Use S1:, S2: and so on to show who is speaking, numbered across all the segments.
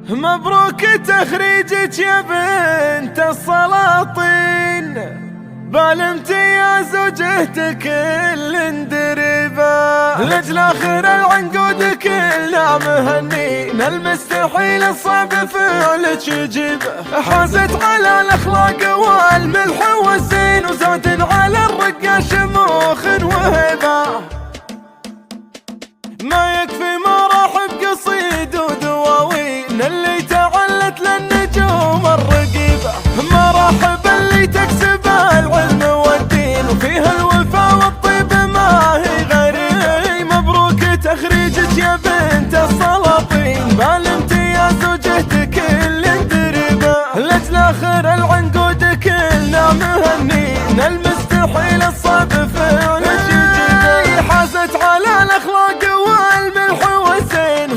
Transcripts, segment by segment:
S1: مبروك تخريجك يا بنت السلاطين، بالامتياز وجهتك الاندربا، لاجل اخر العنقود كلنا مهنين، المستحيل الصعب فعلك يجيبه، حازت على الاخلاق والملح والزين، وزاد على الرقه شموخ وهبه، ما يكفي مراحب قصيد ودواوين اللي تعلت للنجوم الرقيبة، مراحب اللي تكسب العلم والدين، وفيها الوفا والطيب ما هي غيري، مبروك تخريجك يا بنت السلاطين، بالامتياز وجهتك الاندربا، لاجل اخر العنقود كلنا مهنين، المستحيل الصعب فعلك يجيبه، حازت على الاخلاق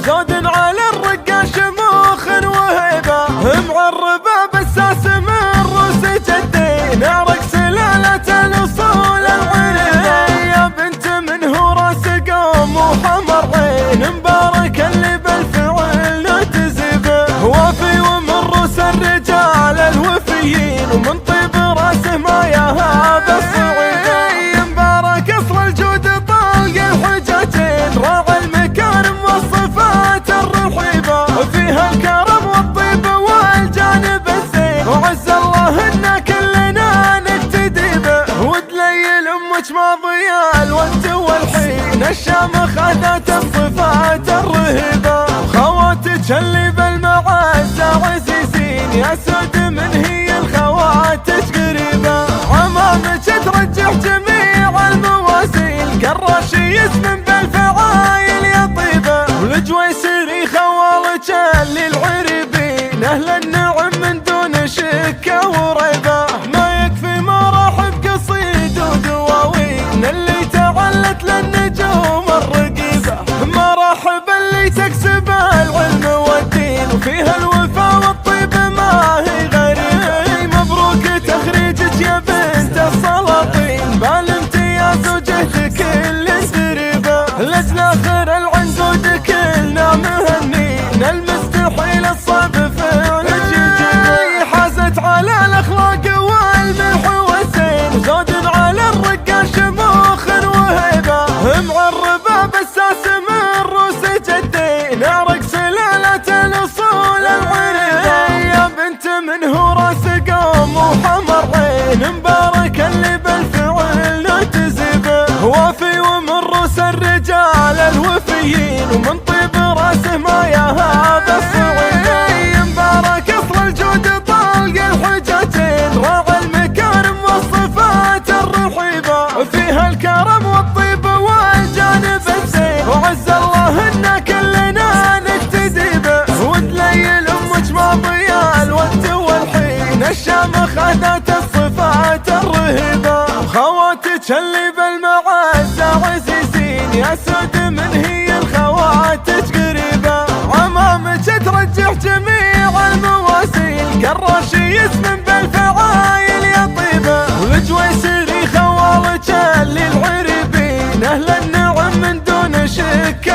S1: زود على الرقة شموخ وهبة، معربة بساس من روس جدين، عرق سلالة الوصول العري، يا بنت من هو راس قوم وحمر عين، مبارك اللي بالفعل نتزبه، وافي ومن روس الرجال الوفيين، ومن طيب راسه ما يهاب الصعيد، مبارك اصل الجود طلق الحجتين، راعي المكارم والصفات الرحيبة، وفيها الكرم والطيب والجانب الزين، وعز الله ان كلنا نقتدي به، ودليل امك ماضي الوقت والحين، الشامخ اخذت الصفات الرهيبة، خواتك اللي بالمعزة عزيزين، يا سود من هي الخواتك قريبة، عمامك ترجح جميع الموازين، قراشي يسمن بالفعايل يا طيبة، والجويسري خوالك اللي العريبين، اهل النعم من دون شك وريبة، ما يكفي مراحب قصيد ودواوين اللي تعلت للنجوم الرقيبة، مراحب اللي تكسب العلم والدين، وفيها الوفا والطيب ما هي غيري، مبروك تخريجك يا بنت السلاطين، بالامتياز وجهتك الاندربا، لاجل اخر العنقود كلنا مهنين، المستحيل الصعب فعلك يجيبه، حازت على الاخلاق والملح والزين، وزود على الرقه شموخ وهبه، معربه بساس من روس جدين، عرق سلاله الاصول العري، يا بنت من هو راس قوم وحمر عين، مبارك اللي بالفعل نتزبه، وافي ومن روس الرجال الوفيين، ومن طيب راسه ما يهاب الصعيد، مبارك اصل الجود طلق الحجتين، راعي المكارم والصفات الرحيبة، وفيها الكرم والطيب والجانب الزين، وعز الله ان كلنا نقتدي به، ودليل امك ماضي الوقت والحين، الشامخ اخذت الصفات الرهيبة، خواتك اللي بالمعزة عزيزين، يا سود من هي الخواتك قريبة، عمامك ترجح جميع الموازين، قراشي يسمن بالفعايل يا طيبة، والجويسري خوالك اللي العريبين، اهل النعم من دون شك